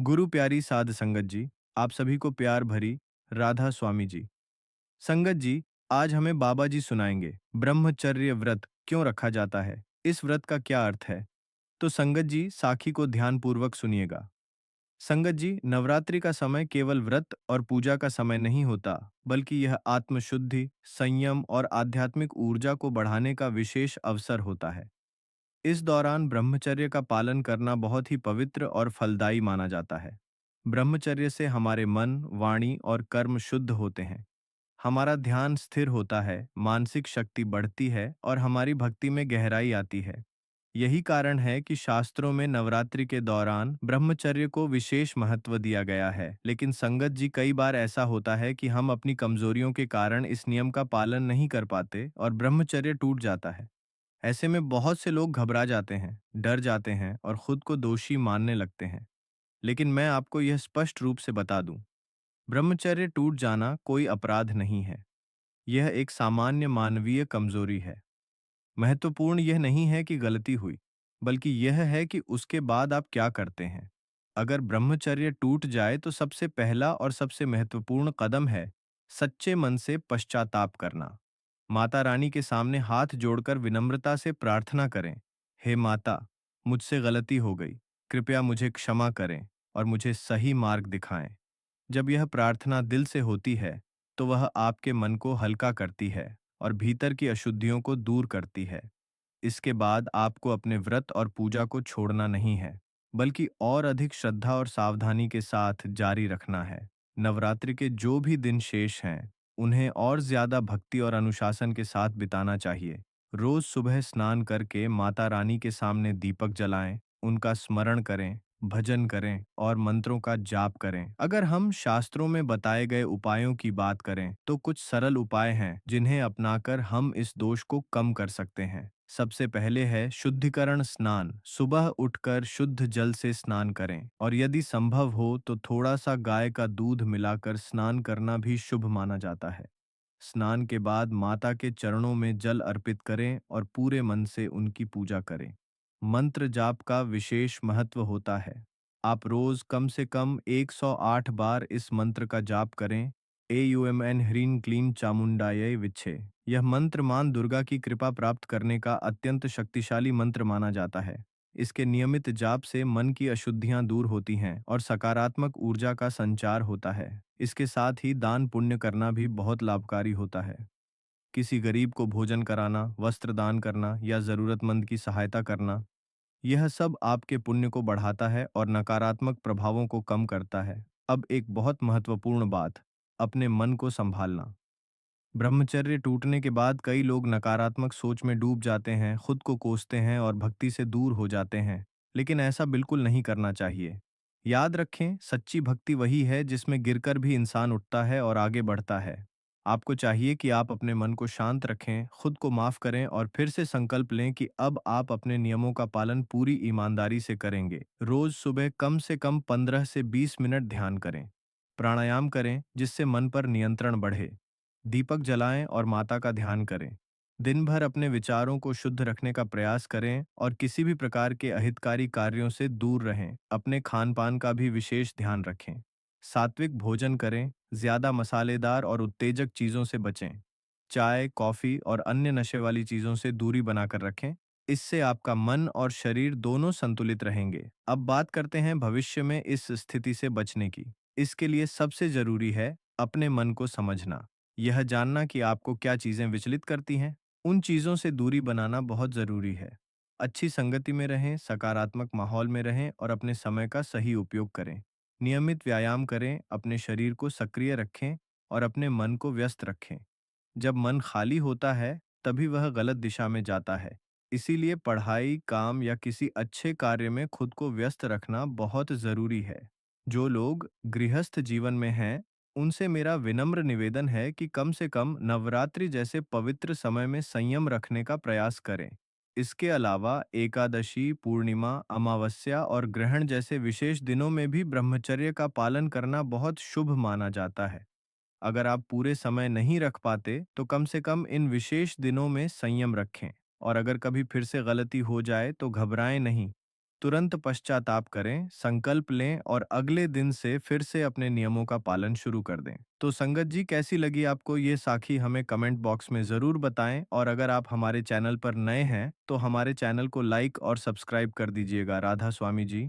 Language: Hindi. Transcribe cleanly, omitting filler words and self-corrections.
गुरु प्यारी साध संगत जी, आप सभी को प्यार भरी राधा स्वामी जी। संगत जी, आज हमें बाबा जी सुनाएंगे ब्रह्मचर्य व्रत क्यों रखा जाता है, इस व्रत का क्या अर्थ है। तो संगत जी साखी को ध्यानपूर्वक सुनिएगा। संगत जी, नवरात्रि का समय केवल व्रत और पूजा का समय नहीं होता, बल्कि यह आत्मशुद्धि, संयम और आध्यात्मिक ऊर्जा को बढ़ाने का विशेष अवसर होता है। इस दौरान ब्रह्मचर्य का पालन करना बहुत ही पवित्र और फलदायी माना जाता है। ब्रह्मचर्य से हमारे मन, वाणी और कर्म शुद्ध होते हैं। हमारा ध्यान स्थिर होता है, मानसिक शक्ति बढ़ती है और हमारी भक्ति में गहराई आती है। यही कारण है कि शास्त्रों में नवरात्रि के दौरान ब्रह्मचर्य को विशेष महत्व दिया गया है। लेकिन संगत जी, कई बार ऐसा होता है कि हम अपनी कमजोरियों के कारण इस नियम का पालन नहीं कर पाते और ब्रह्मचर्य टूट जाता है। ऐसे में बहुत से लोग घबरा जाते हैं, डर जाते हैं और खुद को दोषी मानने लगते हैं। लेकिन मैं आपको यह स्पष्ट रूप से बता दूं, ब्रह्मचर्य टूट जाना कोई अपराध नहीं है। यह एक सामान्य मानवीय कमजोरी है। महत्वपूर्ण यह नहीं है कि गलती हुई, बल्कि यह है कि उसके बाद आप क्या करते हैं। अगर ब्रह्मचर्य टूट जाए तो सबसे पहला और सबसे महत्वपूर्ण कदम है सच्चे मन से पश्चाताप करना। माता रानी के सामने हाथ जोड़कर विनम्रता से प्रार्थना करें, हे माता, मुझसे गलती हो गई, कृपया मुझे क्षमा करें और मुझे सही मार्ग दिखाएं। जब यह प्रार्थना दिल से होती है, तो वह आपके मन को हल्का करती है और भीतर की अशुद्धियों को दूर करती है। इसके बाद आपको अपने व्रत और पूजा को छोड़ना नहीं है, बल्कि और अधिक श्रद्धा और सावधानी के साथ जारी रखना है। नवरात्रि के जो भी दिन शेष हैं, उन्हें और ज्यादा भक्ति और अनुशासन के साथ बिताना चाहिए। रोज सुबह स्नान करके माता रानी के सामने दीपक जलाएं, उनका स्मरण करें, भजन करें और मंत्रों का जाप करें। अगर हम शास्त्रों में बताए गए उपायों की बात करें, तो कुछ सरल उपाय हैं जिन्हें अपनाकर हम इस दोष को कम कर सकते हैं। सबसे पहले है शुद्धिकरण स्नान। सुबह उठकर शुद्ध जल से स्नान करें और यदि संभव हो तो थोड़ा सा गाय का दूध मिलाकर स्नान करना भी शुभ माना जाता है। स्नान के बाद माता के चरणों में जल अर्पित करें और पूरे मन से उनकी पूजा करें। मंत्र जाप का विशेष महत्व होता है। आप रोज कम से कम 108 बार इस मंत्र का जाप करें। एयुएमएन ह्रीं क्लीं चामुंडायै विच्छे। यह मंत्र मां दुर्गा की कृपा प्राप्त करने का अत्यंत शक्तिशाली मंत्र माना जाता है। इसके नियमित जाप से मन की अशुद्धियां दूर होती हैं और सकारात्मक ऊर्जा का संचार होता है। इसके साथ ही दान पुण्य करना भी बहुत लाभकारी होता है। किसी गरीब को भोजन कराना, वस्त्र दान करना या जरूरतमंद की सहायता करना, यह सब आपके पुण्य को बढ़ाता है और नकारात्मक प्रभावों को कम करता है। अब एक बहुत महत्वपूर्ण बात, अपने मन को संभालना। ब्रह्मचर्य टूटने के बाद कई लोग नकारात्मक सोच में डूब जाते हैं, खुद को कोसते हैं और भक्ति से दूर हो जाते हैं। लेकिन ऐसा बिल्कुल नहीं करना चाहिए। याद रखें, सच्ची भक्ति वही है जिसमें गिरकर भी इंसान उठता है और आगे बढ़ता है। आपको चाहिए कि आप अपने मन को शांत रखें, खुद को माफ करें और फिर से संकल्प लें कि अब आप अपने नियमों का पालन पूरी ईमानदारी से करेंगे। रोज सुबह कम से कम 15 से 20 मिनट ध्यान करें, प्राणायाम करें जिससे मन पर नियंत्रण बढ़े। दीपक जलाएं और माता का ध्यान करें। दिन भर अपने विचारों को शुद्ध रखने का प्रयास करें और किसी भी प्रकार के अहितकारी कार्यों से दूर रहें। अपने खान पान का भी विशेष ध्यान रखें। सात्विक भोजन करें, ज्यादा मसालेदार और उत्तेजक चीजों से बचें। चाय, कॉफी और अन्य नशे वाली चीजों से दूरी बनाकर रखें। इससे आपका मन और शरीर दोनों संतुलित रहेंगे। अब बात करते हैं भविष्य में इस स्थिति से बचने की। इसके लिए सबसे जरूरी है अपने मन को समझना। यह जानना कि आपको क्या चीजें विचलित करती हैं। उन चीजों से दूरी बनाना बहुत जरूरी है। अच्छी संगति में रहें, सकारात्मक माहौल में रहें और अपने समय का सही उपयोग करें। नियमित व्यायाम करें, अपने शरीर को सक्रिय रखें और अपने मन को व्यस्त रखें। जब मन खाली होता है, तभी वह गलत दिशा में जाता है। इसीलिए पढ़ाई, काम या किसी अच्छे कार्य में खुद को व्यस्त रखना बहुत जरूरी है। जो लोग गृहस्थ जीवन में हैं, उनसे मेरा विनम्र निवेदन है कि कम से कम नवरात्रि जैसे पवित्र समय में संयम रखने का प्रयास करें। इसके अलावा एकादशी, पूर्णिमा, अमावस्या और ग्रहण जैसे विशेष दिनों में भी ब्रह्मचर्य का पालन करना बहुत शुभ माना जाता है। अगर आप पूरे समय नहीं रख पाते, तो कम से कम इन विशेष दिनों में संयम रखें। और अगर कभी फिर से गलती हो जाए तो घबराएं नहीं। तुरंत पश्चाताप करें, संकल्प लें और अगले दिन से फिर से अपने नियमों का पालन शुरू कर दें। तो संगत जी, कैसी लगी आपको ये साखी, हमें कमेंट बॉक्स में ज़रूर बताएं और अगर आप हमारे चैनल पर नए हैं तो हमारे चैनल को लाइक और सब्सक्राइब कर दीजिएगा। राधा स्वामी जी।